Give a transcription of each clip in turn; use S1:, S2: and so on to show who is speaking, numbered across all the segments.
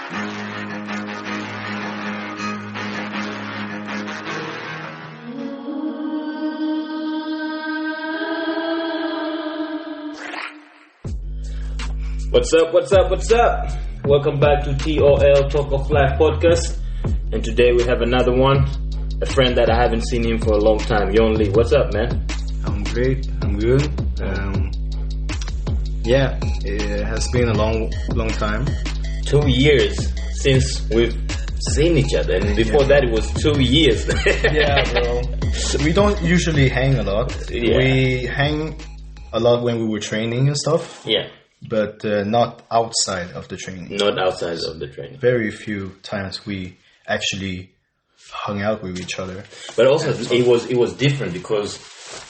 S1: What's up, what's up, what's up? Welcome back to TOL Talk of Life podcast. And today we have another one. A friend that I haven't seen him for a long time. Yon Lee, what's up, man?
S2: I'm great, I'm good. Yeah, it has been a long time.
S1: 2 years since we've seen each other. And before that it was 2 years.
S2: Yeah, bro. We don't usually hang a lot.
S1: Yeah.
S2: We hang a lot when we were training and stuff.
S1: Yeah.
S2: But not outside of the training.
S1: Not outside of the training.
S2: Very few times we actually hung out with each other.
S1: But also it was different because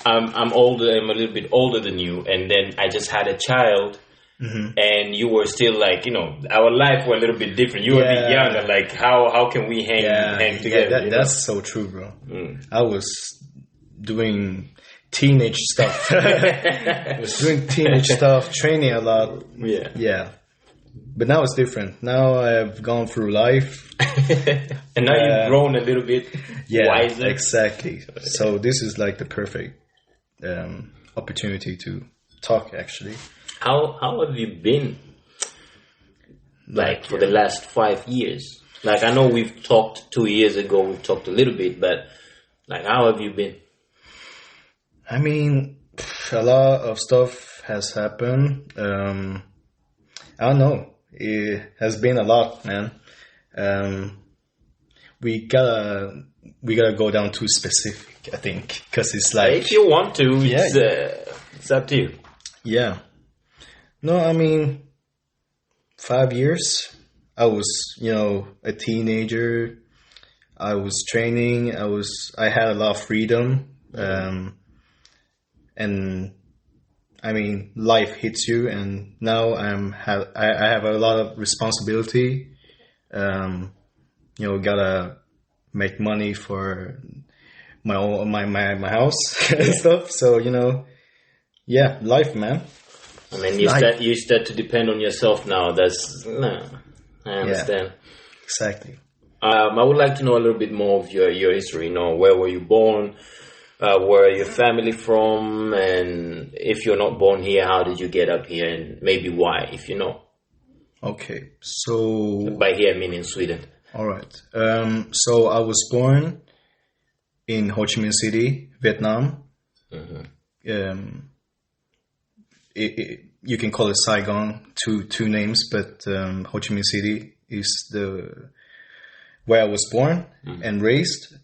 S1: I'm older. I'm a little bit older than you, and then I just had a child, and you were still like, our life were a little bit different. You were a bit younger. Like how can we hang together?
S2: Yeah, that's so true, bro. I was doing teenage stuff. I was doing teenage stuff, training a lot. Yeah. But now it's different. Now I've gone through life.
S1: And now you've grown a little bit wiser.
S2: Exactly. So this is like the perfect opportunity to talk, actually.
S1: How have you been, for the last 5 years? Like, I know we've talked 2 years ago, we've talked a little bit, but how have you been?
S2: I mean, a lot of stuff has happened. I don't know. It has been a lot, man. We gotta go down too specific, I think, because it's like,
S1: if you want to, it's up to you. Yeah.
S2: No, I mean, 5 years. I was, a teenager. I was training. I had a lot of freedom. And I mean, life hits you, and now I have a lot of responsibility. Gotta make money for my house and stuff. So life, man.
S1: I mean, you start to depend on yourself now. I understand.
S2: Yeah, exactly.
S1: I would like to know a little bit more of your history. Where were you born? Where are your family from? And if you're not born here, how did you get up here? And maybe why, if you know.
S2: Okay, so...
S1: By here, I mean in Sweden.
S2: All right. So I was born in Ho Chi Minh City, Vietnam. You can call it Saigon, two names, but Ho Chi Minh City is where I was born and raised.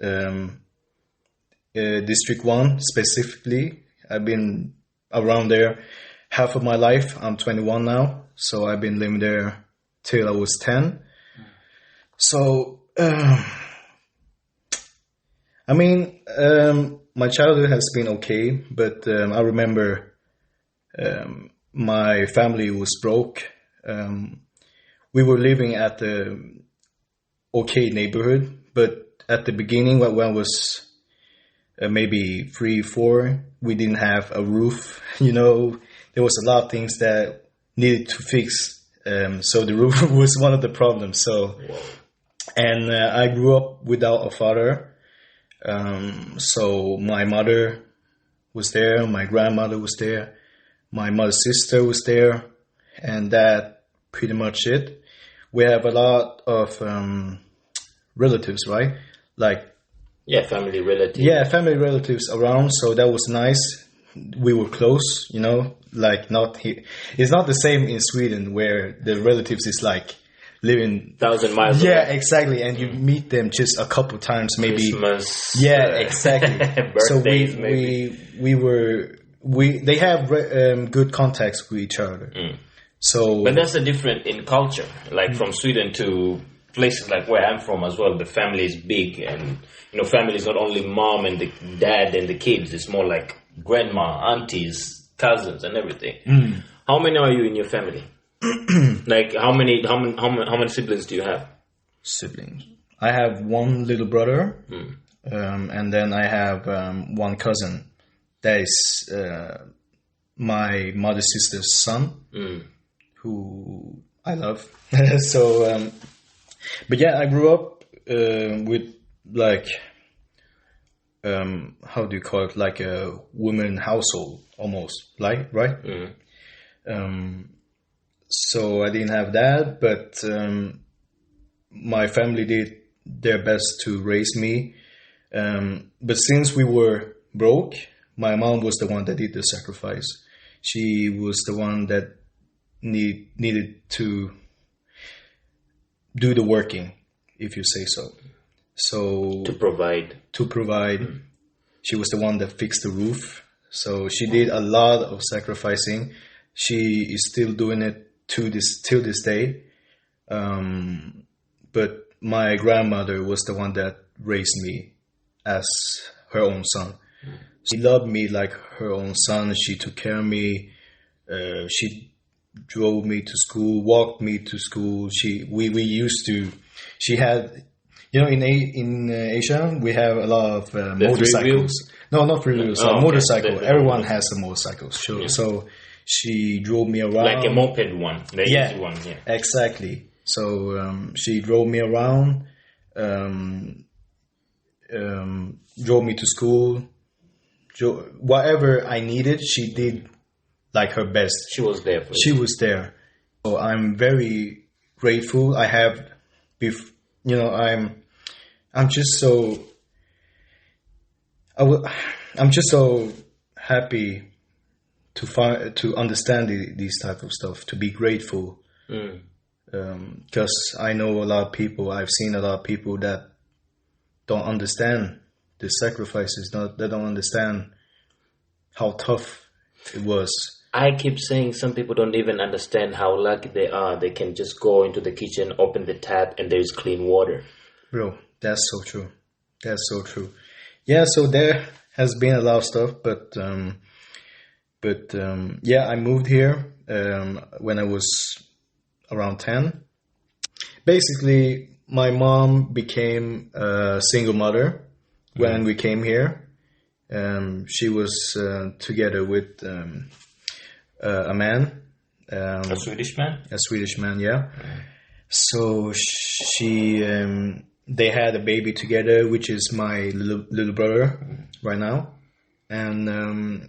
S2: District 1 specifically. I've been around there half of my life. I'm 21 now, so I've been living there till I was 10. So, my childhood has been okay, but I remember my family was broke. We were living at the okay neighborhood, but at the beginning, when I was maybe 3, 4, we didn't have a roof. There was a lot of things that needed to fix. So the roof was one of the problems. So, and I grew up without a father. So my mother was there, my grandmother was there, my mother's sister was there, and that pretty much it. We have a lot of relatives, right?
S1: Family relatives.
S2: Yeah, family relatives around, so that was nice. We were close, not here. It's not the same in Sweden where the relatives is living
S1: 1,000 miles away.
S2: Yeah, exactly, and you meet them just a couple times, maybe.
S1: Christmas.
S2: Yeah, exactly.
S1: Birthdays,
S2: they have good contacts with each other. So,
S1: but that's a different in culture, from Sweden to places like where I'm from as well. The family is big, and family is not only mom and the dad and the kids. It's more like grandma, aunties, cousins, and everything. How many are you in your family? How many siblings do you have?
S2: Siblings. I have one little brother, and then I have one cousin. That is my mother's sister's son, who I love. So But yeah, I grew up with like how do you call it, like a woman household almost, like, right? So I didn't have that, but my family did their best to raise me. But since we were broke, my mom was the one that did the sacrifice. She was the one that needed to do the working, if you say so. So
S1: To provide.
S2: She was the one that fixed the roof. So she did a lot of sacrificing. She is still doing it till this day. But my grandmother was the one that raised me as her own son. She loved me like her own son. She took care of me. She drove me to school, walked me to school. We used to. She had, in Asia we have a lot of motorcycles. No, not three wheels.
S1: Oh, okay.
S2: Motorcycle. Everyone has a motorcycle. Sure. Yeah. So she drove me around
S1: like a moped one. The easy one. Yeah.
S2: Exactly. So she drove me around, drove me to school. Whatever I needed, she did like her best.
S1: She was there for you.
S2: She was there. So I'm very grateful. I have, I'm just so, I'm just so happy to understand these type of stuff, to be grateful. Because I know a lot of people, I've seen a lot of people that don't understand the sacrifices, they don't understand how tough it was.
S1: I keep saying some people don't even understand how lucky they are. They can just go into the kitchen, open the tap, and there's clean water.
S2: Bro, that's so true. That's so true. Yeah, so there has been a lot of stuff, but yeah, I moved here when I was around 10. Basically, my mom became a single mother when we came here. She was together with a man.
S1: A Swedish man?
S2: A Swedish man, yeah. So they had a baby together, which is my little brother right now. And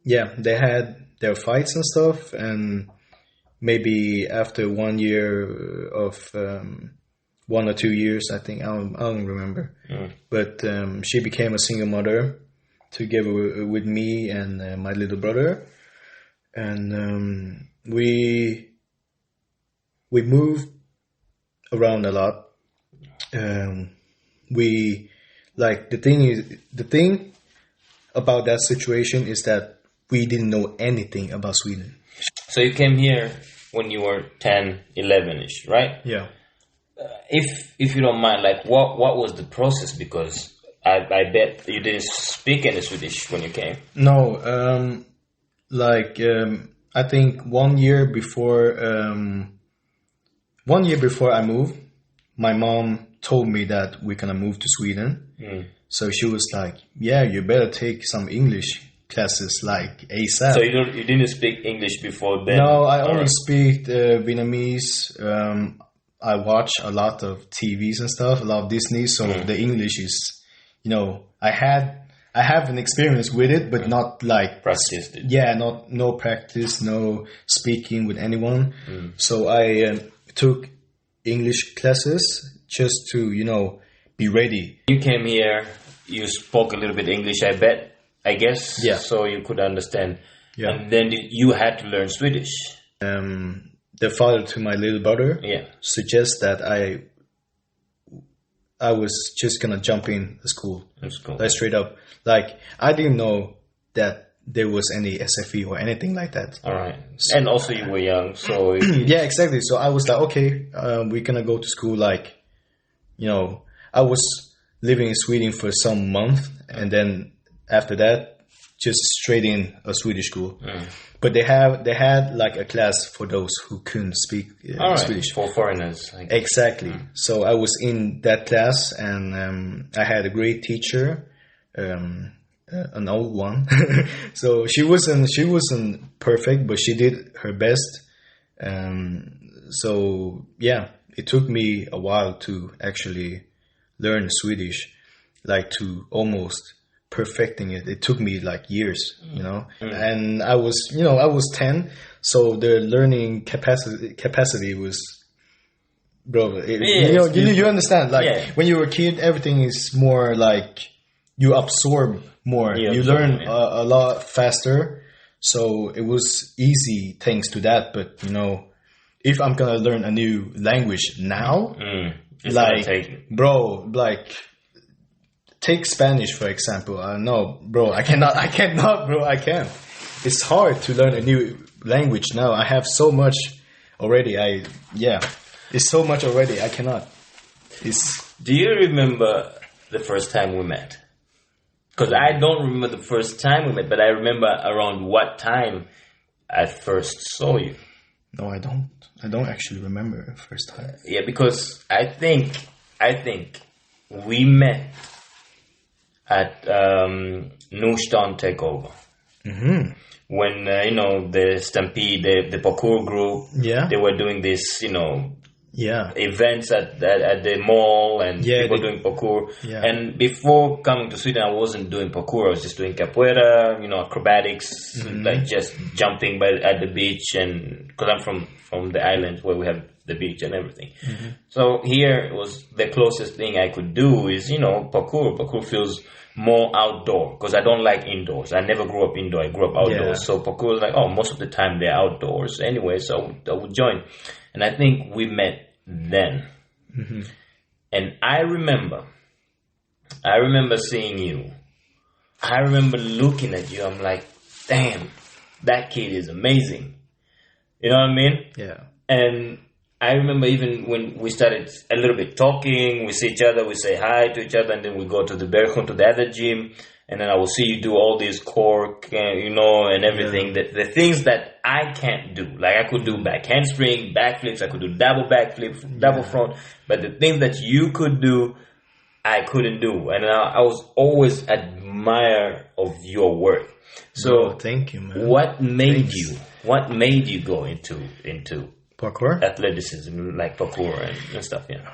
S2: yeah, they had their fights and stuff, and maybe after 1 year of 1 or 2 years, I think, I don't remember. But she became a single mother together with me and my little brother. And we moved around a lot. The thing about that situation is that we didn't know anything about Sweden.
S1: So you came here when you were 10, 11-ish, right?
S2: Yeah.
S1: If you don't mind, like what was the process? Because I bet you didn't speak any Swedish when you came.
S2: No, I think 1 year before I moved, my mom told me that we're gonna move to Sweden. So she was like, "Yeah, you better take some English classes like ASAP."
S1: So you didn't speak English before then?
S2: No, I only speak Vietnamese. I watch a lot of TVs and stuff, a lot of Disney. So the English is, I have an experience with it, but not like
S1: practiced it.
S2: Yeah, no practice, no speaking with anyone. So I took English classes just to be ready.
S1: You came here, you spoke a little bit English, I guess.
S2: Yeah.
S1: So you could understand.
S2: Yeah.
S1: And then you had to learn Swedish.
S2: The father to my little brother suggests that I was just gonna jump in the school.
S1: That's cool.
S2: Like straight up. Like I didn't know that there was any SFE or anything like that.
S1: All right. So, and also you were young, so
S2: yeah, exactly. So I was like, okay, we're gonna go to school. Like, I was living in Sweden for some month, and then after that, just straight in a Swedish school. But they had like a class for those who couldn't speak Swedish.
S1: For foreigners.
S2: Exactly. So I was in that class, and I had a great teacher, an old one. So she wasn't perfect, but she did her best. So yeah, it took me a while to actually learn Swedish, like to almost perfecting it. It took me like years, you know. And I was 10, so the learning capacity was, bro. You understand? Like when you were a kid, everything is more like you absorb more. You learn a lot faster. So it was easy thanks to that. But if I'm gonna learn a new language now, take Spanish for example. No, bro, I cannot. I cannot, bro. I can't. It's hard to learn a new language now. I have so much already. It's so much already. I cannot.
S1: Do you remember the first time we met? Because I don't remember the first time we met, but I remember around what time I first saw you.
S2: No, I don't. I don't actually remember the first time.
S1: Yeah, because I think we met at Nordstan Takeover.
S2: Mm-hmm.
S1: When the Stampede, the parkour group, they were doing this, events at the mall, and people doing parkour. Yeah. And before coming to Sweden, I wasn't doing parkour. I was just doing capoeira, acrobatics, like just jumping at the beach, and because I'm from the islands where we have the beach and everything. Mm-hmm. So here was the closest thing I could do is parkour. Parkour feels more outdoor because I don't like indoors. I never grew up indoor. I grew up outdoors. Yeah. So parkour is like, most of the time they're outdoors anyway. So I would join. And I think we met then. Mm-hmm. And I remember seeing you. I remember looking at you. I'm like, damn, that kid is amazing. You know what I mean?
S2: Yeah.
S1: And I remember even when we started a little bit talking, we see each other, we say hi to each other, and then we go to the Bergholm, to the other gym, and then I will see you do all these cork, and everything. Yeah. The things that I can't do, like I could do back handspring, backflips, I could do double backflip, double front, but the things that you could do, I couldn't do, and I was always admire of your work. So
S2: thank you, man.
S1: What made you go into
S2: parkour,
S1: athleticism, like parkour and stuff? Yeah,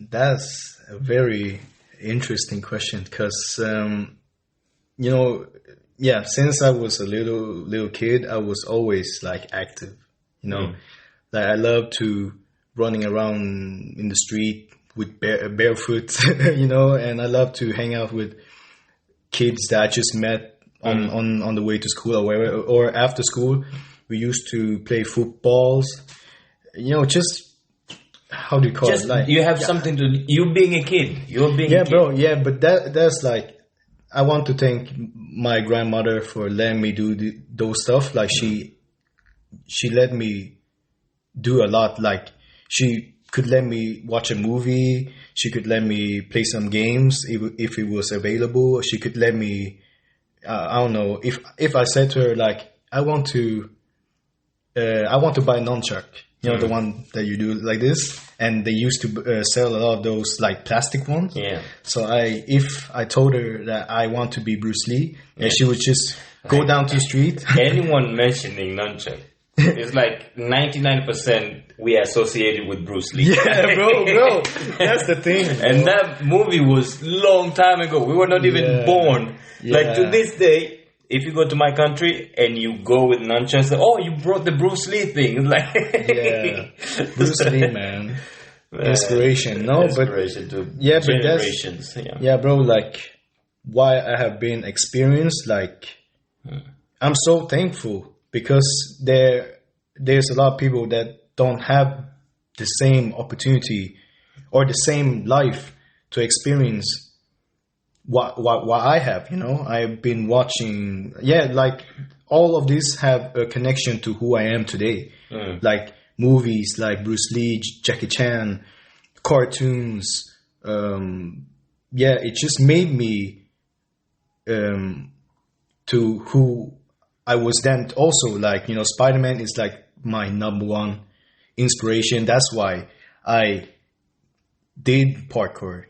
S2: that's a very interesting question because since I was a little kid, I was always like active. Like I love to running around in the street with barefoot, and I love to hang out with kids that I just met on the way to school or wherever, or after school. We used to play footballs, just how do you call it? Like
S1: you have something to you being a kid. You're being a kid.
S2: Bro. Yeah, but that's like I want to thank my grandmother for letting me do those stuff. Like she let me do a lot. Like she could let me watch a movie. She could let me play some games if it was available. She could let me. I don't know if I said to her like I want to buy a nunchuck, the one that you do like this, and they used to sell a lot of those like plastic ones.
S1: Yeah.
S2: So if I told her that I want to be Bruce Lee, she would just go down to the street.
S1: Anyone mentioning nunchuck, it's like 99% we are associated with Bruce Lee.
S2: Yeah, bro, that's the thing. Bro.
S1: And that movie was long time ago. We were not even born. Yeah. Like to this day. If you go to my country and you go with nunchucks, you brought the Bruce Lee thing. Like,
S2: Bruce Lee, man, inspiration. No,
S1: inspiration
S2: but
S1: to generations.
S2: Bro. Like, why I have been experienced. Like, I'm so thankful because there's a lot of people that don't have the same opportunity or the same life to experience. What I have, I've been watching, like all of this have a connection to who I am today. Like movies like Bruce Lee, Jackie Chan, cartoons. It just made me to who I was then also. Like, Spider-Man is like my number one inspiration. That's why I did parkour,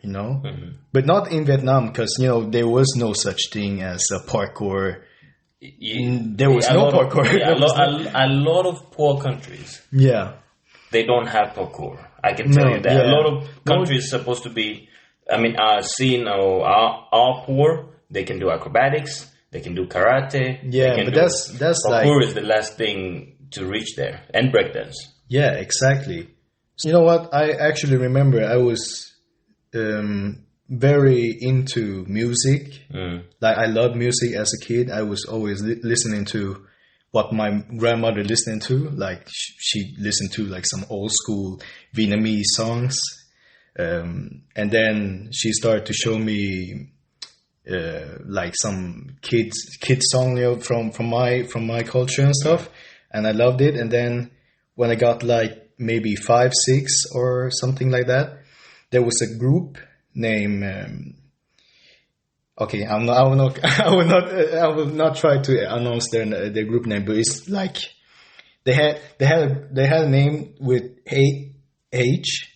S2: but not in Vietnam because, there was no such thing as a parkour. There was no parkour.
S1: A lot of poor countries.
S2: Yeah.
S1: They don't have parkour. I can tell
S2: No,
S1: you that.
S2: yeah.
S1: A lot of countries supposed to be, are seen or are poor. They can do acrobatics. They can do karate.
S2: Yeah,
S1: they can
S2: but
S1: do,
S2: that's like,
S1: parkour is the last thing to reach there, and breakdance.
S2: yeah, exactly. You know what? I actually remember I was very into music. Like I loved music as a kid. I was always listening to what my grandmother listened to. Like she listened to like some old school Vietnamese songs. And then she started to show me like some kids song, you know, from my culture and stuff, and I loved it. And then when I got like maybe 5, 6 or something like that, there was a group named okay, I will not try to announce their group name, but it's like they had a name with HKT,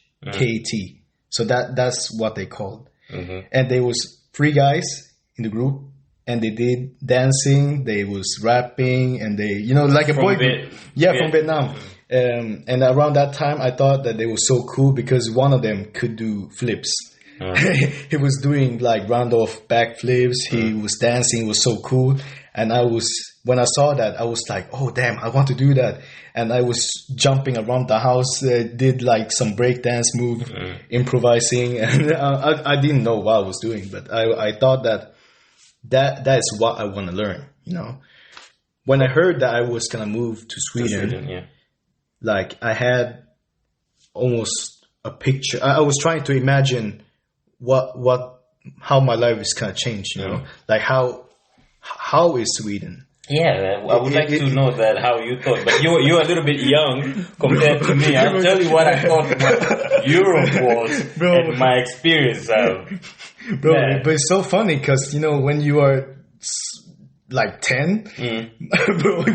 S2: so that's what they called. And there was 3 guys in the group, and they did dancing, they was rapping, and they, you know, like a boy group. From Vietnam. And around that time, I thought that they were so cool because one of them could do flips. He was doing like round off backflips. He was dancing. It was so cool. And when I saw that, I was like, oh damn, I want to do that. And I was jumping around the house, did like some breakdance move, improvising, and I didn't know what I was doing, but I thought that is what I want to learn. You know, when I heard that I was gonna move to Sweden, like I had almost a picture. I was trying to imagine how my life is gonna change. You know, like how is Sweden?
S1: Yeah, I would like to know that how you thought, but you're a little bit young compared to me. I'll tell you what I thought what Europe was and my experience.
S2: Bro, but it's so funny because, you know, when you are like 10, bro,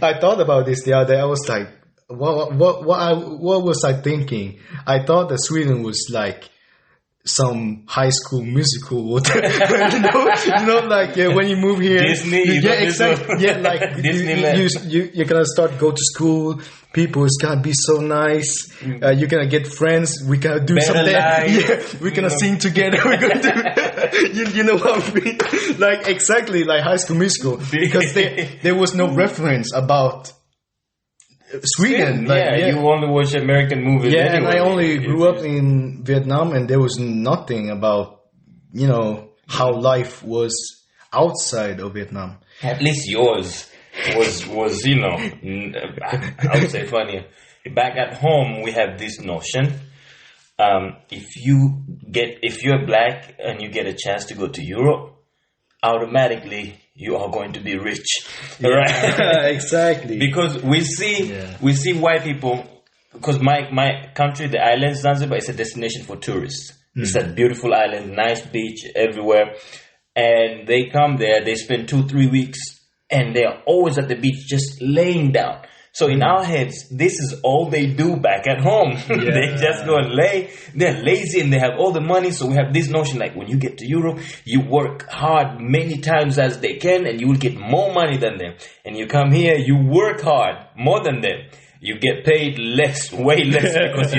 S2: I thought about this the other day. I was like, what was I thinking? I thought that Sweden was like some High School Musical, you know, like when you move here,
S1: Disney,
S2: exactly, like you're gonna start go to school. People is gonna be so nice. You're gonna get friends. We're gonna do something. We're gonna sing together. We're gonna do. you know what I mean? Like exactly like High School Musical, because there was no reference about Sweden.
S1: You only watch American movies.
S2: Yeah, anyway. And I only grew up in Vietnam, and there was nothing about, you know, how life was outside of Vietnam.
S1: At least yours was you know, I would say funny. Back at home, we have this notion. If you're black and you get a chance to go to Europe, automatically you are going to be rich, right?
S2: Exactly.
S1: Because we see white people. Because my country, the island Zanzibar, is a destination for tourists. It's a beautiful island, nice beach everywhere, and they come there. They spend 2-3 weeks, and they are always at the beach, just laying down. So in our heads, this is all they do back at home. They just go and lay. They're lazy and they have all the money. So we have this notion like when you get to Europe, you work hard many times as they can and you will get more money than them. And you come here, you work hard more than them. You get paid less, way less, because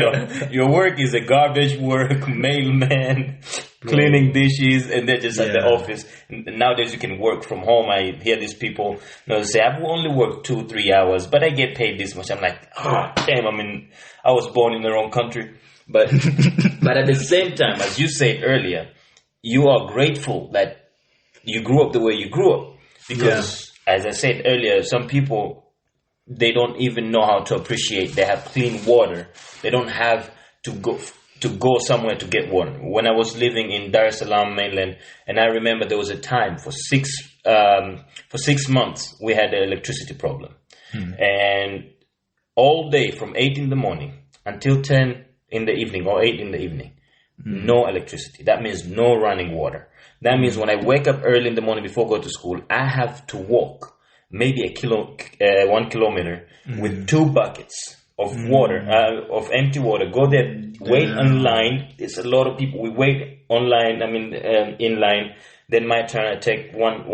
S1: your work is a garbage work, mailman, cleaning dishes, and they're just at the office. And nowadays you can work from home. I hear these people, say, I've only worked 2-3 hours, but I get paid this much. I'm like, damn, I was born in the wrong country. But but at the same time, as you said earlier, you are grateful that you grew up the way you grew up. Because, as I said earlier, some people, they don't even know how to appreciate. They have clean water. They don't have to go somewhere to get water. When I was living in Dar es Salaam mainland, and I remember there was a time for 6 months we had an electricity problem, and all day from 8 in the morning until 10 in the evening or 8 in the evening, no electricity. That means no running water. That means when I wake up early in the morning before I go to school, I have to walk maybe 1 kilometer with 2 buckets of water, of empty water. Go there, wait online. There's a lot of people. We wait online. In line. Then my turn. I take one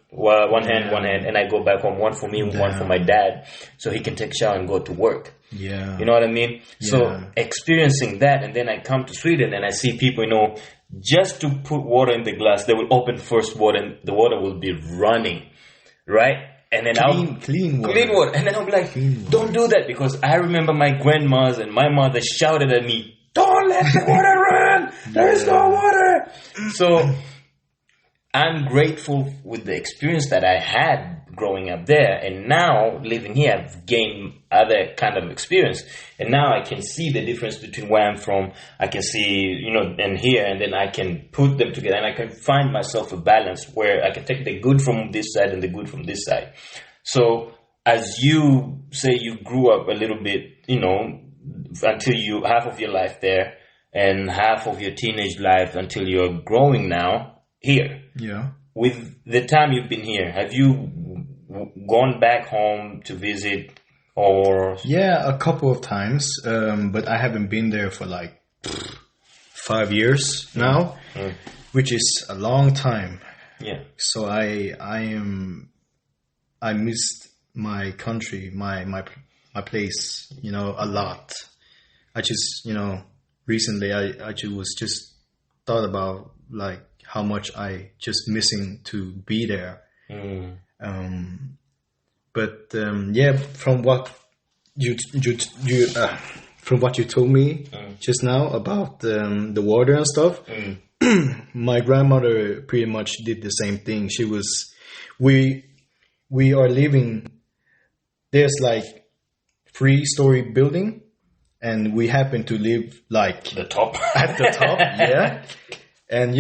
S1: one hand, and I go back home, one for me, one for my dad, so he can take a shower and go to work.
S2: Yeah.
S1: You know what I mean?
S2: Yeah.
S1: So experiencing that, and then I come to Sweden and I see people, just to put water in the glass, they will open first water and the water will be running, right? And then
S2: clean water.
S1: And then I'll be like, don't do that, because I remember my grandmas and my mother shouted at me, don't let the water run! There is no water! So I'm grateful with the experience that I had growing up there, and now living here, I've gained other kind of experience, and now I can see the difference between where I'm from. I can see, and here, and then I can put them together, and I can find myself a balance where I can take the good from this side and the good from this side. So as you say, you grew up a little bit, until you half of your life there, and half of your teenage life until you're growing now here.
S2: Yeah.
S1: With the time you've been here, have you gone back home to visit, or?
S2: Yeah, a couple of times, but I haven't been there for like 5 years now, which is a long time.
S1: Yeah.
S2: So I missed my country, my place, a lot. I just, recently I just thought about like how much I just missing to be there. But from what from what you told me just now about the water and stuff, my grandmother pretty much did the same thing. She was, we are living, there's like 3-story building, and we happen to live like
S1: the top
S2: at the top, yeah. And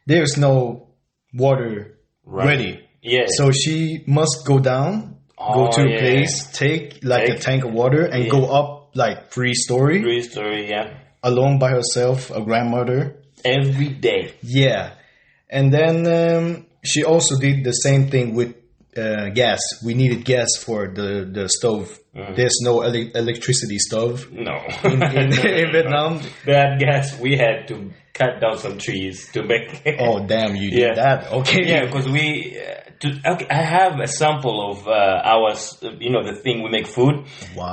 S2: there's no water ready.
S1: Yeah.
S2: So she must go down, go to a place, take like a tank of water, and go up like 3-story.
S1: 3-story, yeah.
S2: Alone by herself, a grandmother.
S1: Every day.
S2: Yeah. And then she also did the same thing with gas. We needed gas for the stove. There's no electricity stove.
S1: No.
S2: in Vietnam.
S1: That gas, we had to cut down some trees to make.
S2: Oh damn! You did that? Okay.
S1: Yeah, because I have a sample of ours. The thing we make food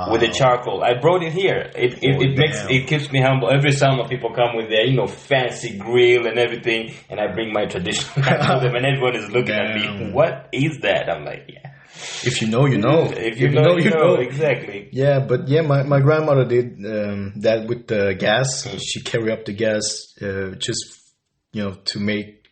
S1: with the charcoal. I brought it here. It keeps me humble. Every summer, people come with their fancy grill and everything, and I bring my traditional to them, and everyone is looking at me. What is that? I'm like, yeah.
S2: If you know, you know.
S1: If you know, you know. Exactly.
S2: Yeah, but my grandmother did that with the gas. She carried up the gas just, to make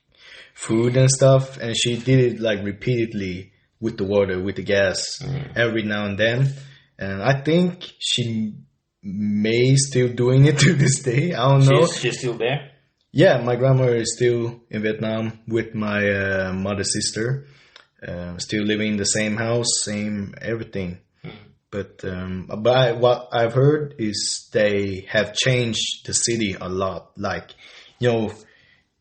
S2: food and stuff. And she did it like repeatedly with the water, with the gas, every now and then. And I think she may still doing it to this day. I don't know.
S1: She's still there?
S2: Yeah, my grandmother is still in Vietnam with my mother's sister. Still living in the same house, same everything. But what I've heard is they have changed the city a lot. Like, it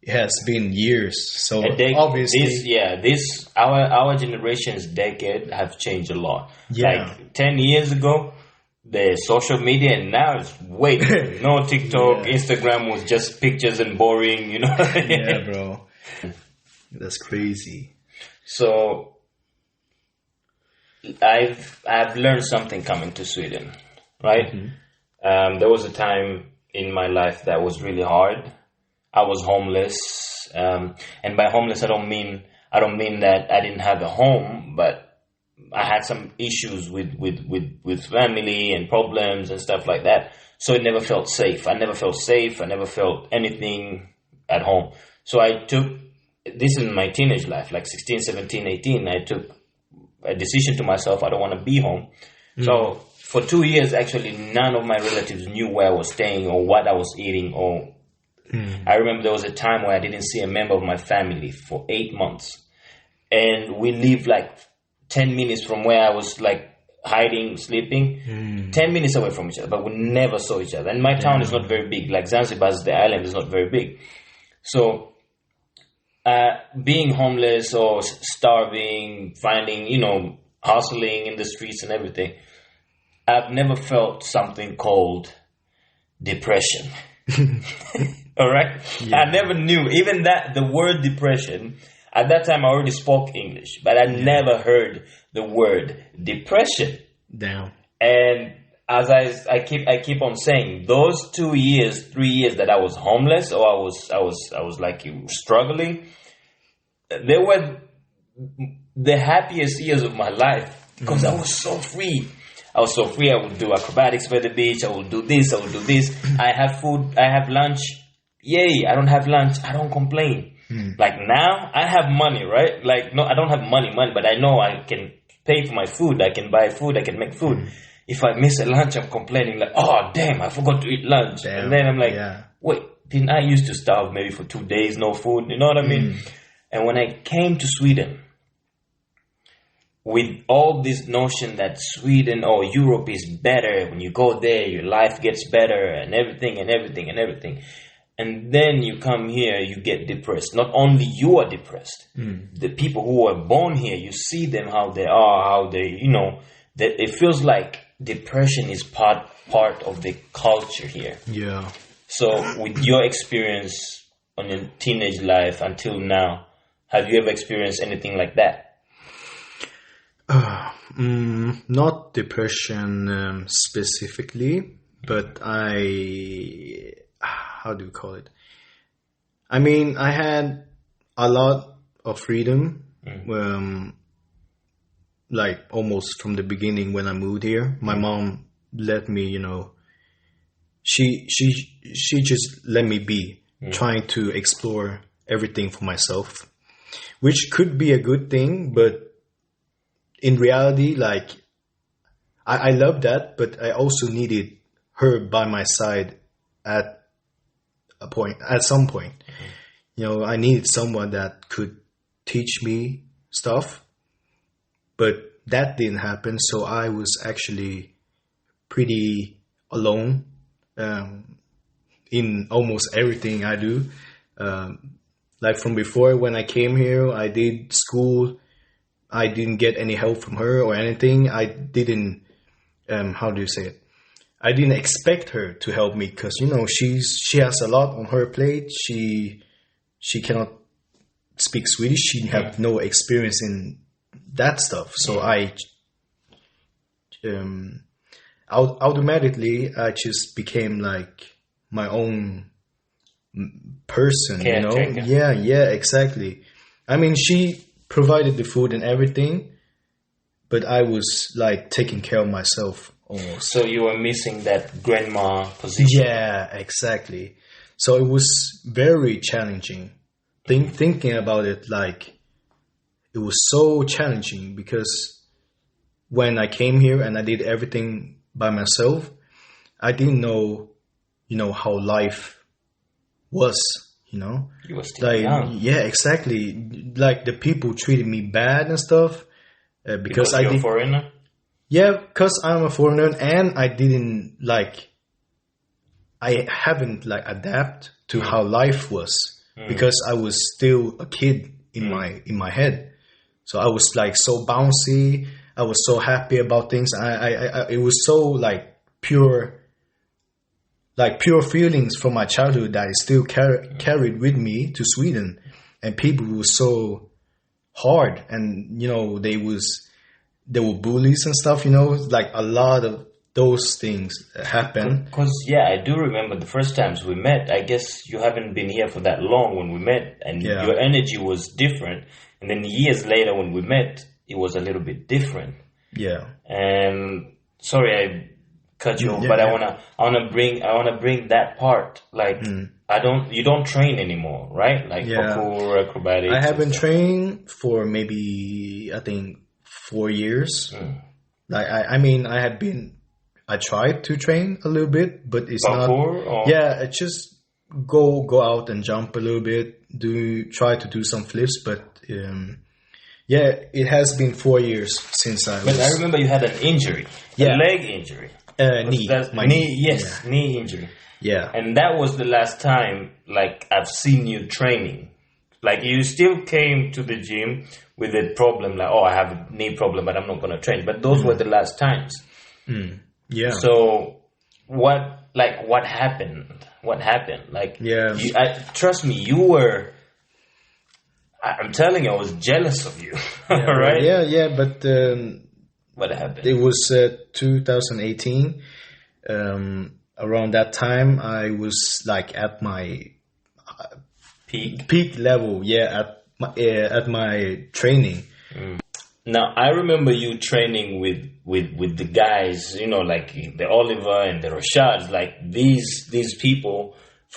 S2: has been years. So obviously,
S1: our generation's decade have changed a lot.
S2: Yeah.
S1: Like 10 years ago, the social media, and now it's way different. No TikTok, Instagram was just pictures and boring.
S2: Yeah, bro, that's crazy.
S1: So I've learned something coming to Sweden, right? There was a time in my life that was really hard. I was homeless, and by homeless I don't mean that I didn't have a home, but I had some issues with family and problems and stuff like that. So it never felt safe. I never felt anything at home. So this is my teenage life, like 16, 17, 18, I took a decision to myself, I don't want to be home. So for 2 years, actually, none of my relatives knew where I was staying or what I was eating. I remember there was a time where I didn't see a member of my family for 8 months. And we lived like 10 minutes from where I was like hiding, sleeping, 10 minutes away from each other, but we never saw each other. And my town is not very big, like Zanzibar, the island is not very big. So being homeless or starving, finding, hustling in the streets and everything, I've never felt something called depression. All right? Yeah. I never knew, even the word depression, at that time I already spoke English, but I never heard the word depression.
S2: Damn.
S1: And as I keep on saying, those 2 years, 3 years that I was homeless or I was like struggling, they were the happiest years of my life because I was so free. I was so free. I would do acrobatics by the beach. I would do this. I would do this. I have food. I have lunch. Yay! I don't have lunch. I don't complain. Like now, I have money, right? Like no, I don't have money, but I know I can pay for my food. I can buy food. I can make food. If I miss a lunch, I'm complaining like, oh damn, I forgot to eat lunch.
S2: Damn.
S1: And then I'm like, wait, didn't I used to starve maybe for 2 days, no food? You know what I mean? And when I came to Sweden, with all this notion that Sweden or Europe is better, when you go there, your life gets better and everything and everything and everything. And then you come here, you get depressed. Not only you are depressed, the people who are born here, you see them, how they are, how they, you know, that it feels like depression is part of the culture here.
S2: Yeah.
S1: So with your experience on your teenage life until now, have you ever experienced anything like that?
S2: Not depression specifically, but how do you call it? I mean, I had a lot of freedom, like almost from the beginning when I moved here. My mom let me, you know, she just let me be, trying to explore everything for myself, which could be a good thing, but in reality, like, I love that, but I also needed her by my side at some point. You know, I needed someone that could teach me stuff, but that didn't happen. So I was actually pretty alone in almost everything I do. Like from before, when I came here, I did school. I didn't get any help from her or anything. I didn't, how do you say it? I didn't expect her to help me because, you know, she has a lot on her plate. She cannot speak Swedish. She have no experience in that stuff. So automatically I just became like my own person, you know? Yeah, exactly. I mean, she provided the food and everything, but I was like taking care of myself almost.
S1: So you were missing that grandma position.
S2: Yeah, exactly. So it was very challenging. Thinking about it, like, it was so challenging because when I came here and I did everything by myself, I didn't know, you know, how life was. You know,
S1: you were still
S2: like,
S1: young.
S2: Yeah, exactly. Like the people treated me bad and stuff because
S1: you're a foreigner.
S2: Yeah, because I'm a foreigner and I haven't like adapt to how life was because I was still a kid in my head. So I was like so bouncy. I was so happy about things. I it was so like pure feelings from my childhood that I still carried with me to Sweden. And people were so hard, and you know, they were bullies and stuff, you know, like a lot of those things happen.
S1: Because I do remember the first times we met. I guess you haven't been here for that long when we met, and your energy was different. And then years later when we met, it was a little bit different.
S2: Yeah. And
S1: sorry, I cut you off, but I wanna bring that part. Like you don't train anymore, right? Like parkour, acrobatics.
S2: I haven't trained for maybe I think 4 years. Like I mean I tried to train a little bit, but it's
S1: parkour,
S2: not. Yeah, I just go out and jump a little bit, try to do some flips, but it has been 4 years since I was.
S1: But I remember you had an injury, a leg injury.
S2: Knee.
S1: Knee injury.
S2: Yeah.
S1: And that was the last time, like, I've seen you training. Like, you still came to the gym with a problem, like, I have a knee problem, but I'm not going to train. But those were the last times.
S2: Yeah.
S1: So, what happened? What happened? Like, trust me, you were... I'm telling you, I was jealous of you.
S2: Yeah,
S1: Right?
S2: Yeah, but
S1: What happened?
S2: it was 2018. Around that time, I was like at my
S1: Peak.
S2: level. Yeah, at my training.
S1: Now I remember you training with the guys, you know, like the Oliver and the Rashads, like these people.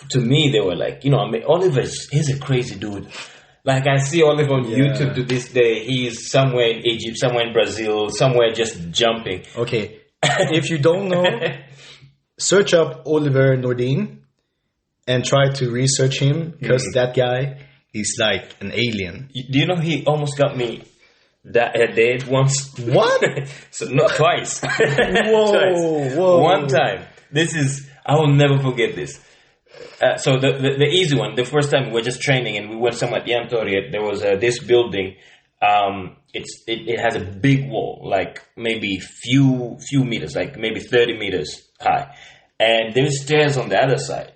S1: To me, they were like, you know, I mean, Oliver he's a crazy dude. Like I see Oliver on YouTube to this day. He's somewhere in Egypt, somewhere in Brazil, somewhere just jumping.
S2: Okay, if you don't know, search up Oliver Nordin and try to research him because that guy is like an alien.
S1: Do you know he almost got me dead once?
S2: What?
S1: So not twice.
S2: Whoa,
S1: Twice.
S2: whoa.
S1: One time. I will never forget this. So the easy one, the first time we were just training and we went somewhere at Yam Toriet, there was this building. It has a big wall, like maybe few meters, like maybe 30 meters high, and there's stairs on the other side.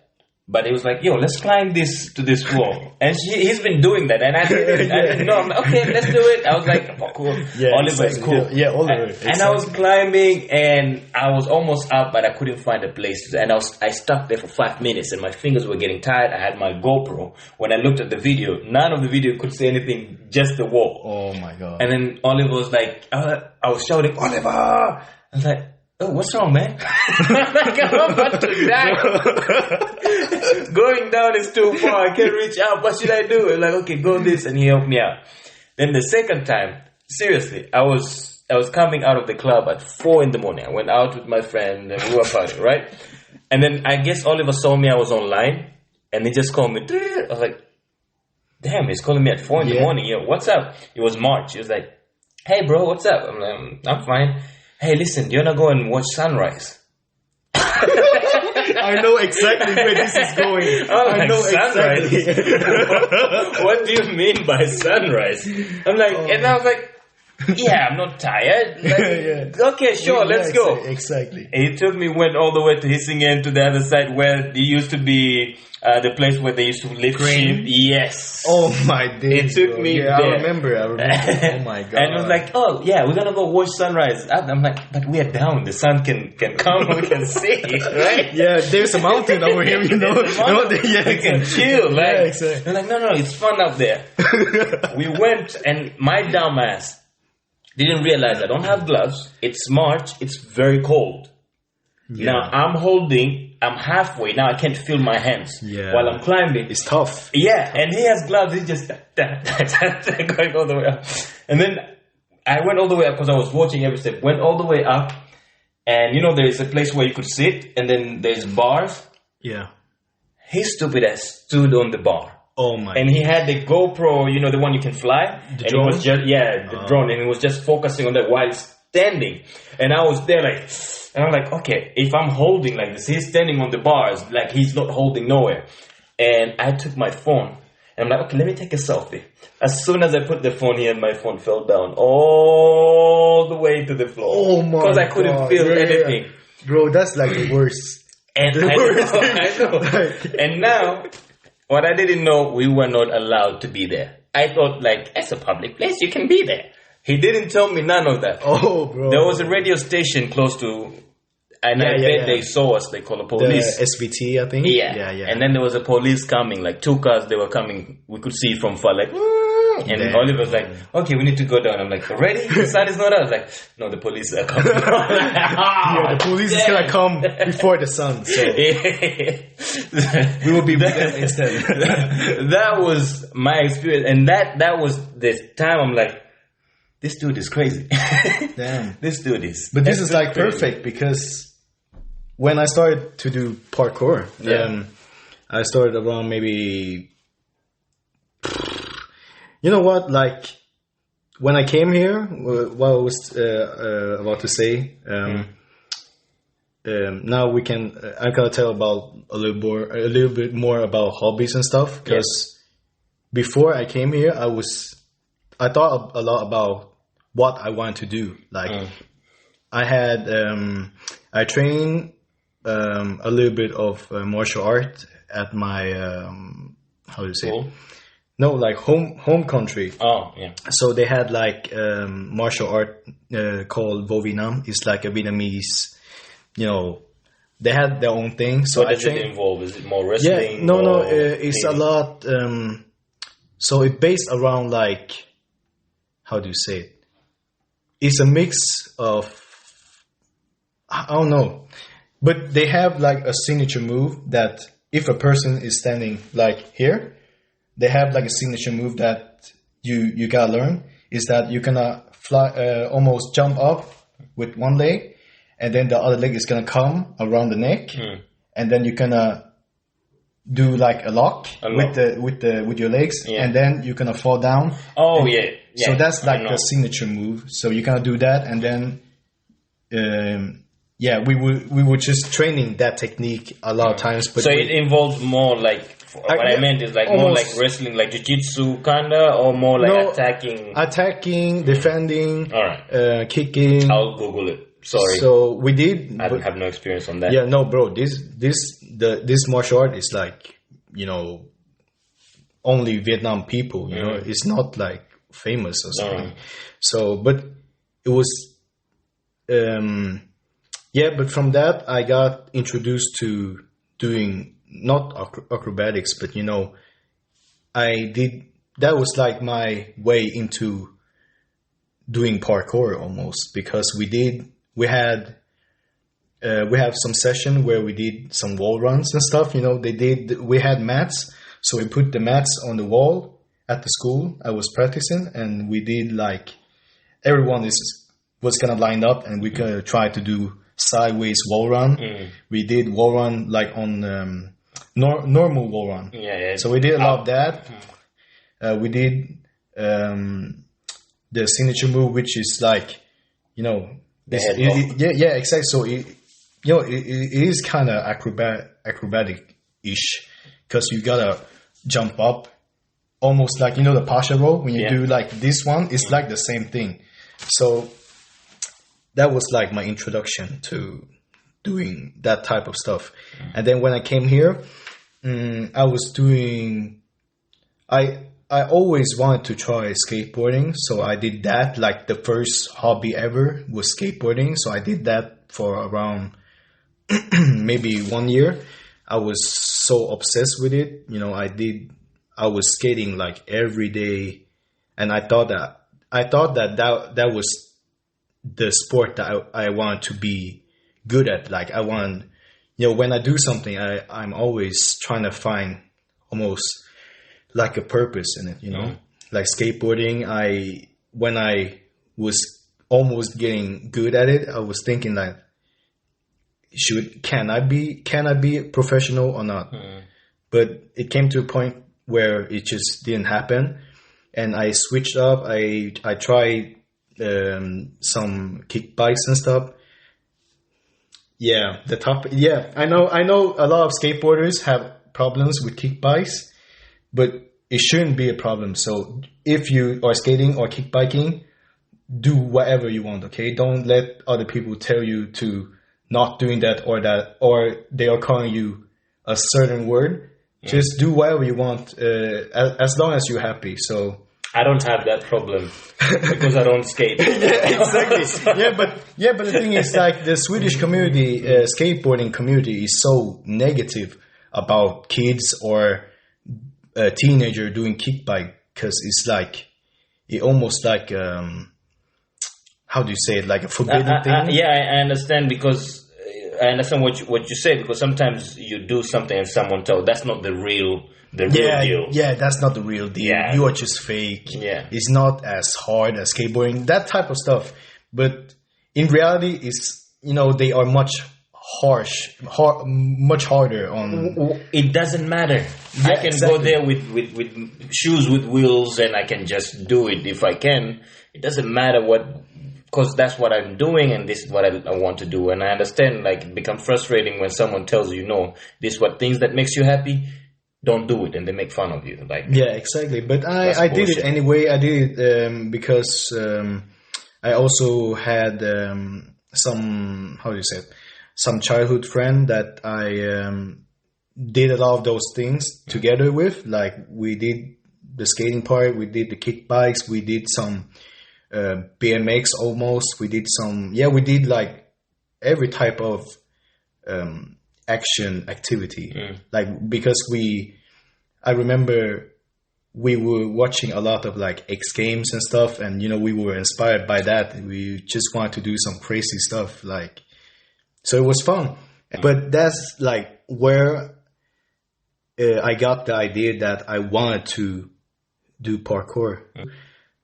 S1: But he was like, "Yo, let's climb this wall," and he's been doing that, and I didn't know. I'm like, "Okay, let's do it." I was like, "Oh, cool."
S2: Yeah,
S1: Oliver is cool.
S2: Yeah, Oliver.
S1: And I was climbing, and I was almost up, but I couldn't find a place. And I stuck there for 5 minutes, and my fingers were getting tired. I had my GoPro. When I looked at the video, none of the video could say anything, just the wall.
S2: Oh my god!
S1: And then Oliver was like, I was shouting, "Oliver!" I was like, "Oh, what's wrong, man?" Like, I'm about to die. Going down is too far. I can't reach out. What should I do? I'm like, okay, go this, and he helped me out. Then the second time, seriously, I was coming out of the club at 4 in the morning. I went out with my friend and we were partying, right? And then I guess Oliver saw me. I was online, and he just called me. I was like, damn, he's calling me at 4 in the morning. Yo, what's up? It was March. He was like, hey, bro, what's up? I'm like, I'm fine. Hey, listen, do you want to go and watch sunrise?
S2: I know exactly where this is going. I know
S1: sunrise?
S2: exactly.
S1: What do you mean by sunrise? I'm like, and I was like, yeah, I'm not tired. Like, okay, sure, let's go.
S2: Exactly.
S1: He took me, went all the way to Hisingen, to the other side where it used to be the place where they used to lift sheep. Yes.
S2: Oh my days.
S1: It took me there.
S2: I remember. Oh my god.
S1: And I was like, oh yeah, we're gonna go watch sunrise. I'm like, but we are down. The sun can come. We can see, right?
S2: Yeah, there's a mountain over here. You know.
S1: We can chill. Like,
S2: yeah, exactly.
S1: They're like, no, it's fun up there. We went, and my dumbass didn't realize I don't have gloves. It's March. It's very cold. Yeah. Now I'm halfway. Now I can't feel my hands while I'm climbing.
S2: It's tough.
S1: Yeah, and he has gloves. He's just going all the way up. And then I went all the way up because I was watching every step. Went all the way up, and you know there is a place where you could sit, and then there's bars.
S2: Yeah.
S1: His stupid ass stood on the bar.
S2: Oh my!
S1: And he had the GoPro, you know, the one you can fly.
S2: The drone?
S1: It was just, the drone, and he was just focusing on that while standing. And I was there like, and I'm like, okay, if I'm holding like this, he's standing on the bars, like he's not holding nowhere. And I took my phone, and I'm like, okay, let me take a selfie. As soon as I put the phone here, my phone fell down all the way to the floor.
S2: Oh my!
S1: Because I couldn't feel anything.
S2: Bro, that's like the worst.
S1: And I know. And now, what I didn't know, we were not allowed to be there. I thought, like, it's a public place, you can be there. He didn't tell me none of that.
S2: Oh, bro.
S1: There was a radio station close to, and I bet they saw us, they called the police.
S2: The SVT, I think?
S1: Yeah. And then there was a police coming, like 2 cars, they were coming, we could see from far, like, and Oliver was like, okay, we need to go down. I'm like, already? The sun is not out. I was like, no, the police are coming.
S2: The police is going to come before the sun, so we will be with them instead.
S1: That was my experience, and that was the time I'm like, this dude is crazy.
S2: Damn.
S1: This dude is.
S2: But this is like crazy. Perfect because when I started to do parkour, I started around maybe, you know what, like when I came here, what I was about to say, now we can, I'm going to tell about a little bit more about hobbies and stuff, because before I came here, I thought a lot about what I wanted to do. Like I trained a little bit of martial art at my, how do you say it? No, like home country.
S1: Oh, yeah.
S2: So they had like martial art called Vo Vietnam. It's like a Vietnamese, they had their own thing. So
S1: What does it involve? Is it more wrestling?
S2: Yeah, no, it's a lot. So it's based around like, how do you say it? It's a mix of, I don't know, but they have like a signature move that if a person is standing like here, they have like a signature move that you gotta learn. Is that you're gonna fly, almost jump up with one leg, and then the other leg is gonna come around the neck, and then you're gonna do like a lock with your legs, and then you're gonna fall down.
S1: Oh yeah.
S2: So that's like the signature move. So you're gonna do that, and then we were just training that technique a lot of times. But
S1: so it involves more like. What I meant is like almost, more like wrestling, like jiu-jitsu kinda, or more like
S2: attacking, defending, kicking.
S1: I'll Google it. Sorry.
S2: So we did.
S1: I have no experience on that.
S2: Yeah, no, bro. This martial art is like, only Vietnam people. You know, it's not like famous or something. So, but it was, But from that, I got introduced to doing. Not acrobatics, but that was like my way into doing parkour almost, because we have some session where we did some wall runs and stuff. We had mats, so we put the mats on the wall at the school I was practicing, and we did like everyone was kind of lined up, and we could try to do sideways wall run. We did wall run like on normal wall run. So we did a lot of that. We did the signature move, which is like, exactly. So it is kind of acrobatic-ish, because you gotta jump up, almost like the Pasha roll. When you do like this one, it's like the same thing. So that was like my introduction to doing that type of stuff. And then when I came here, I was doing. I always wanted to try skateboarding, so I did that. Like the first hobby ever was skateboarding, so I did that for around maybe 1 year. I was so obsessed with it. I was skating like every day, and I thought that was the sport that I wanted to be good at. Like I want, when I do something, I'm always trying to find almost like a purpose in it, like skateboarding. When I was almost getting good at it, I was thinking like, can I be a professional or not? But it came to a point where it just didn't happen, and I switched up. I tried some kick bikes and stuff. I know a lot of skateboarders have problems with kick bikes, but it shouldn't be a problem. So if you are skating or kick biking, do whatever you want, okay? Don't let other people tell you to not doing that, or they are calling you a certain word. Just do whatever you want, as long as you're happy. So
S1: I don't have that problem because I don't skate.
S2: Exactly. But the thing is, like, the Swedish community, skateboarding community, is so negative about kids or a teenager doing kick bike, because it's like, it almost like, how do you say it, like a forbidden thing?
S1: I understand, because I understand what you say, because sometimes you do something and someone tells that's not the real deal.
S2: Yeah, that's not the real deal.
S1: Yeah.
S2: You are just fake.
S1: Yeah.
S2: It's not as hard as skateboarding, that type of stuff. But in reality, it's, they are much much harder on.
S1: It doesn't matter. I can go there with shoes with wheels, and I can just do it if I can. It doesn't matter because that's what I'm doing, and this is what I want to do. And I understand, like, it becomes frustrating when someone tells you, no, this is what things that makes you happy, don't do it, and they make fun of you. Like,
S2: yeah, exactly. But I did it anyway. I did it because I also had some, how do you say it, some childhood friend that I did a lot of those things together with. Like, we did the skating part. We did the kick bikes. We did some BMX almost. We did some, we did like every type of action activity. Like, because I remember we were watching a lot of like X Games and stuff, and we were inspired by that. We just wanted to do some crazy stuff, like, so it was fun. But that's like where I got the idea that I wanted to do parkour.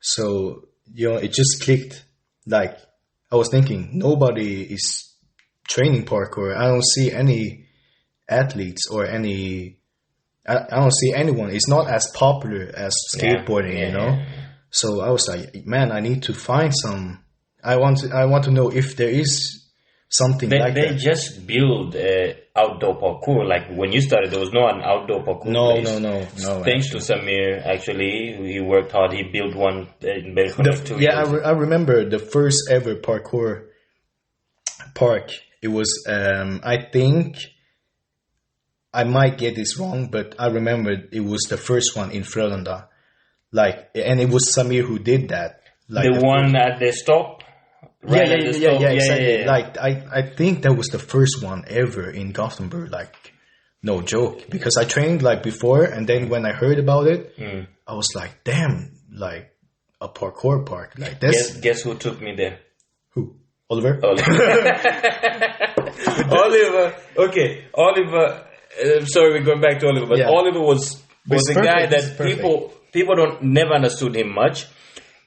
S2: So it just clicked. Like, I was thinking, nobody is training parkour. I don't see any athletes or any. I don't see anyone. It's not as popular as skateboarding, So I was like, man, I need to find some. I want to know if there is something like that.
S1: They just build outdoor parkour. Like, when you started, there was no an outdoor parkour place.
S2: No.
S1: Thanks to Samir, actually, he worked hard. He built one in Belgium 2 years.
S2: I remember the first ever parkour park. It was, I think, I might get this wrong, but I remember it was the first one in Frölunda. Like, and it was Samir who did that. Like
S1: the one at the stop?
S2: Right, exactly. Yeah. Like, I think that was the first one ever in Gothenburg. Like, no joke. Because I trained like before, and then when I heard about it, I was like, damn, like a parkour park. Like this.
S1: Guess who took me there?
S2: Who? Oliver?
S1: Oliver. Okay, Oliver. Sorry, we're going back to Oliver, but Oliver was a guy that people never understood him much.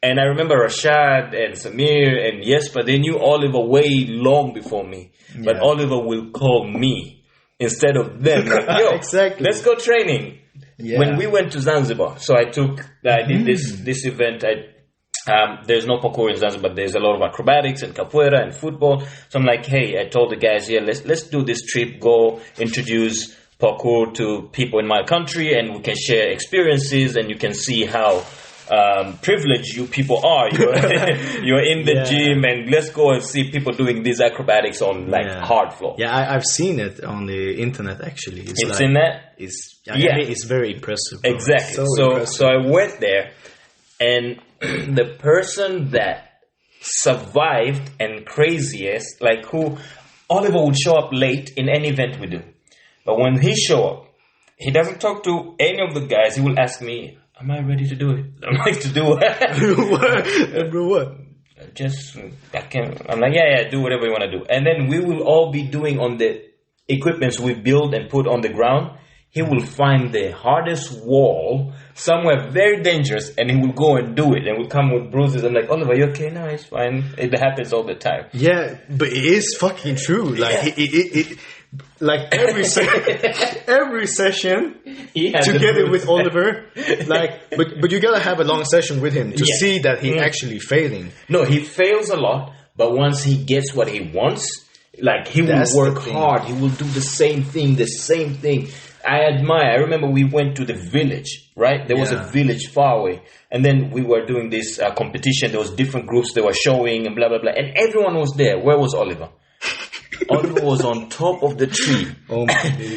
S1: And I remember Rashad and Samir and Jesper, they knew Oliver way long before me. But Oliver will call me instead of them. Like, yo,
S2: exactly.
S1: Let's go training. Yeah. When we went to Zanzibar, so I did this event. There's no parkour in Zanzibar, but there's a lot of acrobatics and capoeira and football. So I'm like, hey, I told the guys here, let's do this trip, go introduce parkour to people in my country, and we can share experiences, and you can see how privileged you people are. You're in the gym, and let's go and see people doing these acrobatics on hard floor.
S2: Yeah, I've seen it on the internet actually.
S1: It's like, in that?
S2: It's very impressive. Bro.
S1: Exactly. So I went there, and the person that survived and craziest, like who Oliver would show up late in any event we do. But when he show up, he doesn't talk to any of the guys. He will ask me, am I ready to do it? I'm like, to do what?
S2: Bro, what?
S1: I'm like, yeah, do whatever you want to do. And then we will all be doing on the equipments we build and put on the ground. He will find the hardest wall somewhere very dangerous, and he will go and do it, and will come with bruises. I'm like, Oliver, you okay? No, it's fine. It happens all the time.
S2: Yeah, but it is fucking true. Like, it like every session together with Oliver, like, but you gotta have a long session with him to see that he actually failing.
S1: No, he fails a lot, but once he gets what he wants, like, he will work hard. He will do the same thing. I admire. I remember we went to the village, right? There was a village far away, and then we were doing this competition. There was different groups they were showing and blah blah blah, and everyone was there. Where was Oliver? Oliver was on top of the tree,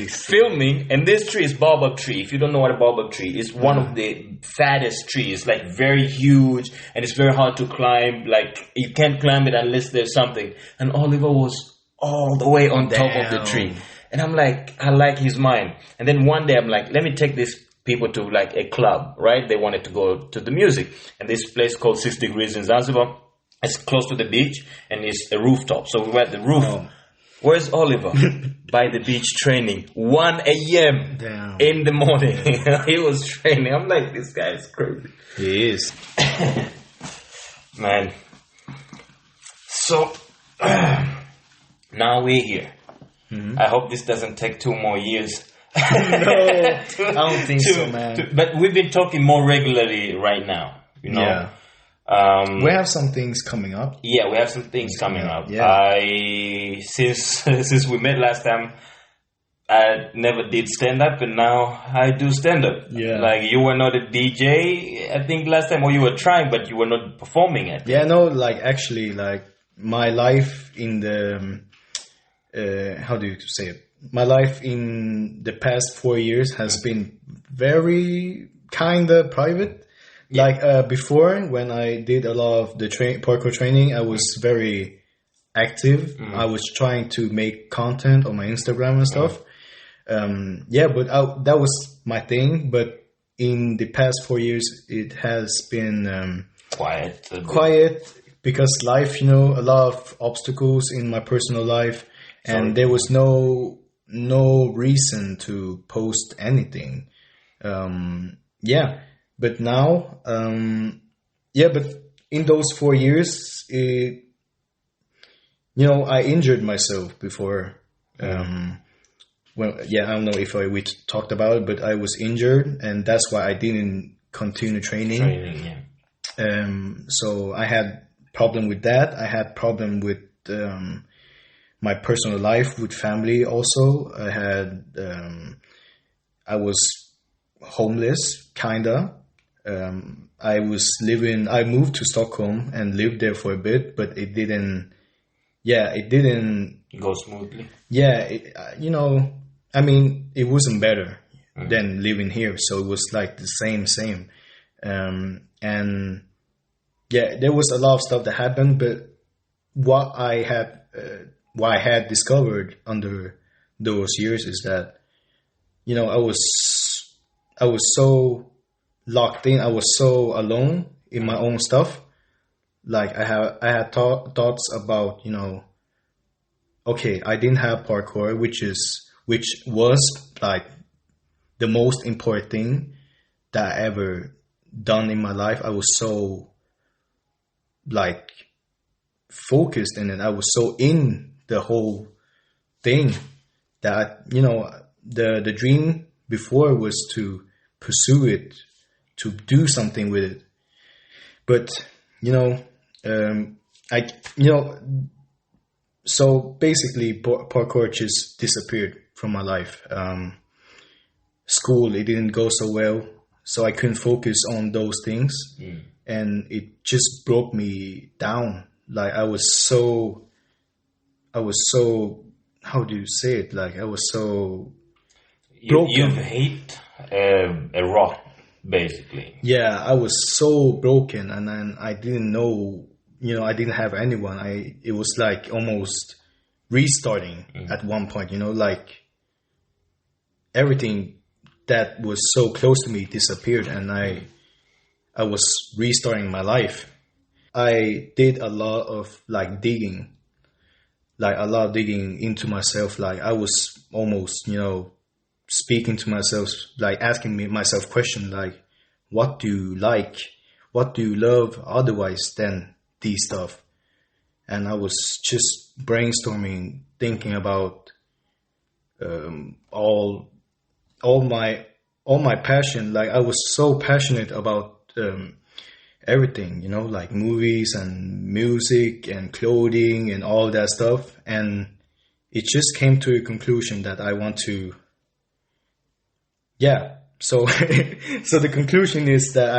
S1: filming. And this tree is baobab tree. If you don't know what a baobab tree is, one of the fattest trees, like very huge, and it's very hard to climb. Like, you can't climb it unless there's something. And Oliver was all the way on top of the tree. And I'm like, I like his mind. And then one day I'm like, let me take these people to like a club, right? They wanted to go to the music. And this place called 6 Degrees in Zanzibar, it's close to the beach, and it's a rooftop. So we were at the roof. Oh. Where's Oliver? By the beach training. 1 a.m.
S2: Damn.
S1: In the morning. He was training. I'm like, this guy is crazy.
S2: He is.
S1: Man. So, now we're here. Mm-hmm. I hope this doesn't take 2 more years.
S2: No, I don't think so, man.
S1: But we've been talking more regularly right now. You know?
S2: Yeah. We have some things coming up.
S1: Yeah, we have some things coming up.
S2: Yeah.
S1: Since we met last time, I never did stand up, and now I do stand up.
S2: Yeah.
S1: Like, you were not a DJ, I think, last time, or you were trying, but you were not performing it.
S2: Yeah, no, like, actually, like, my life in the how do you say it? My life in the past 4 years has been very kind of private. Like before, when I did a lot of the parkour training, I was very active. I was trying to make content on my Instagram and stuff. But that was my thing. But in the past 4 years, it has been quiet because life, a lot of obstacles in my personal life, and there was no reason to post anything. But now, but in those 4 years, I injured myself before. I don't know if we talked about it, but I was injured, and that's why I didn't continue training. So I had problem with that. I had problem with my personal life, with family also. I was homeless, kinda. I moved to Stockholm and lived there for a bit, but it didn't
S1: go smoothly.
S2: It wasn't better than living here. So it was like the same. There was a lot of stuff that happened, but what I had discovered under those years is that, I was so locked in. I was so alone in my own stuff. Like I had thoughts about, okay, I didn't have parkour, which was like the most important thing that I ever done in my life. I was so like focused in it. I was so in the whole thing that, the dream before was to pursue it, to do something with it. But, so basically parkour just disappeared from my life. School, it didn't go so well, so I couldn't focus on those things. And it just broke me down. Like I was so, how do you say it? Like I was so broken.
S1: You hate a rock, basically.
S2: Yeah, I was so broken, and then I didn't know, I didn't have anyone. It was like almost restarting at one point, like everything that was so close to me disappeared, and I was restarting my life. I did a lot of digging into myself. Like I was almost, speaking to myself, like asking myself questions like, what do you like? What do you love otherwise than these stuff? And I was just brainstorming, thinking about all my passion. Like I was so passionate about everything, like movies and music and clothing and all that stuff. And it just came to a conclusion that I want to, So, so the conclusion is that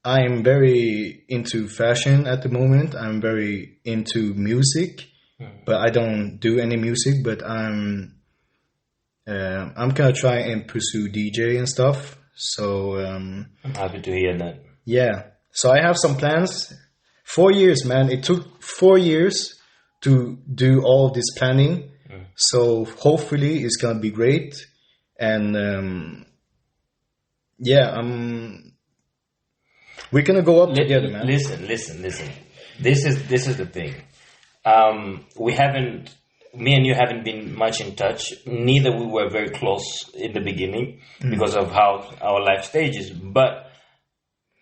S2: I'm very into fashion at the moment. I'm very into music, but I don't do any music. But I'm gonna try and pursue DJ and stuff. So
S1: I'm happy to hear that.
S2: Yeah. So I have some plans. 4 years, man. It took 4 years to do all this planning. So hopefully it's gonna be great. And we're gonna go up together, man.
S1: Listen. This is the thing. Me and you haven't been much in touch. Neither we were very close in the beginning because of how our life stages. But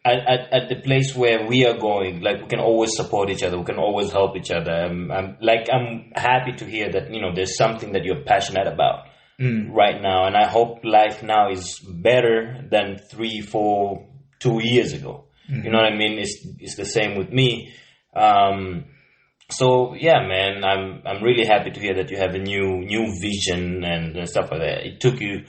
S1: at the place where we are going, like we can always support each other. We can always help each other. I'm happy to hear that, there's something that you're passionate about right now. And I hope life now is better than 3, 4, 2 years ago. You know what I mean? It's the same with me. So yeah, man, I'm really happy to hear that you have a new vision and stuff like that. It took you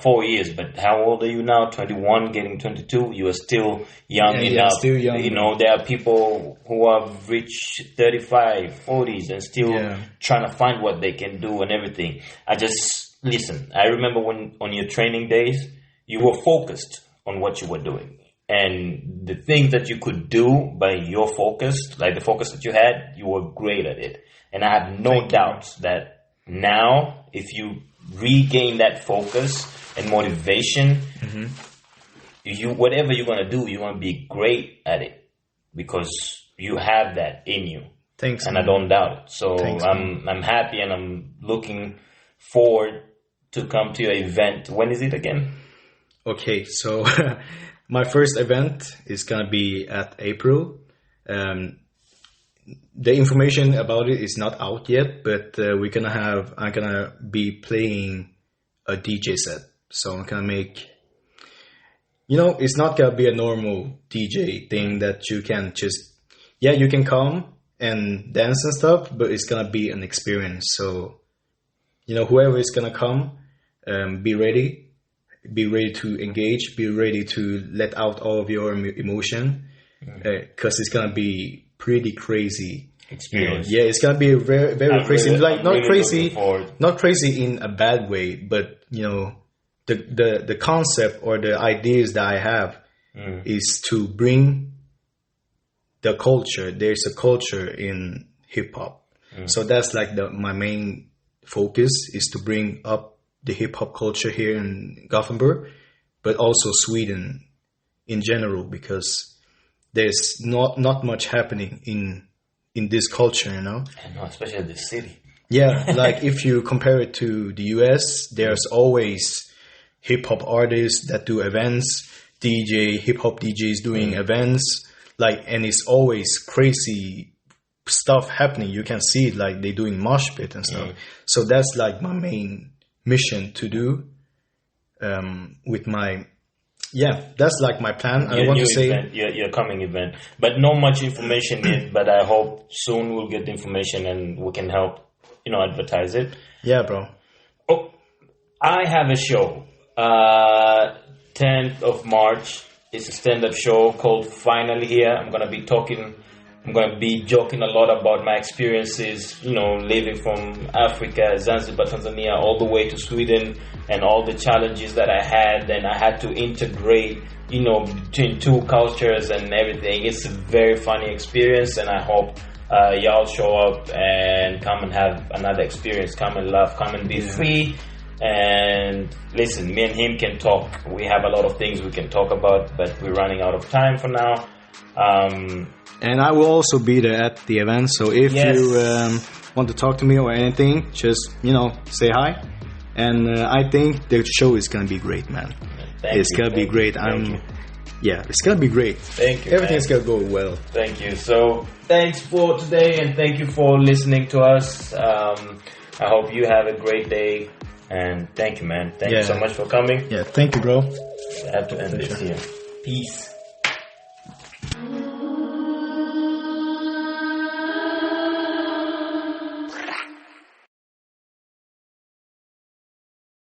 S1: 4 years, but how old are you now? 21, getting 22. You are still young enough.
S2: Yeah, still young.
S1: There are people who have reached 35, 40s and still trying to find what they can do and everything. I just listen, I remember when on your training days, you were focused on what you were doing. And the things that you could do by your focus, like the focus that you had, you were great at it. And I have no doubts that now, if you regain that focus and motivation, you whatever you're going to do, you're going to be great at it because you have that in you.
S2: Thanks,
S1: and
S2: man.
S1: I don't doubt it. So
S2: Thanks,
S1: I'm happy and I'm looking forward to come to your event. When is it again?
S2: Okay, so my first event is gonna be at April. The information about it is not out yet, but I'm gonna be playing a DJ set. So I'm gonna make, it's not gonna be a normal DJ thing that you can just, you can come and dance and stuff, but it's gonna be an experience. So, whoever is gonna come, be ready to engage, be ready to let out all of your emotion, because it's gonna be pretty crazy
S1: Experience.
S2: Yeah, it's gonna be very, very crazy.
S1: I'm
S2: Not
S1: really
S2: crazy,
S1: looking forward.
S2: not crazy in a bad way, but the concept or the ideas that I have is to bring the culture. There's a culture in hip hop, so that's like my main focus is to bring up the hip hop culture here in Gothenburg, but also Sweden in general, because there's not much happening in this culture,
S1: I know, especially the city.
S2: Yeah, like if you compare it to the US, there's always hip hop artists that do events, hip hop DJs doing events, and it's always crazy stuff happening. You can see it, like they doing mosh pit and stuff. So that's like my main mission to do with my that's like my plan. I want to say
S1: your coming event, but not much information yet, but I hope soon we'll get the information and we can help advertise it.
S2: Yeah, bro.
S1: Oh, I have a show 10th of March. It's a stand-up show called Finally Here. I'm going to be joking a lot about my experiences, living from Africa, Zanzibar, Tanzania, all the way to Sweden, and all the challenges that I had. And I had to integrate, between two cultures and everything. It's a very funny experience, and I hope y'all show up and come and have another experience. Come and laugh, come and be free. And listen, me and him can talk. We have a lot of things we can talk about, but we're running out of time for now.
S2: And I will also be there at the event. So if you want to talk to me or anything, just, say hi. And I think the show is going to be great, man. It's going to be great. It's going to be great.
S1: Thank you.
S2: Everything's going to go well.
S1: Thank you. So thanks for today, and thank you for listening to us. I hope you have a great day. And thank you, man. Thank you so much for coming.
S2: Yeah, thank you, bro.
S1: I have to end this here. Peace.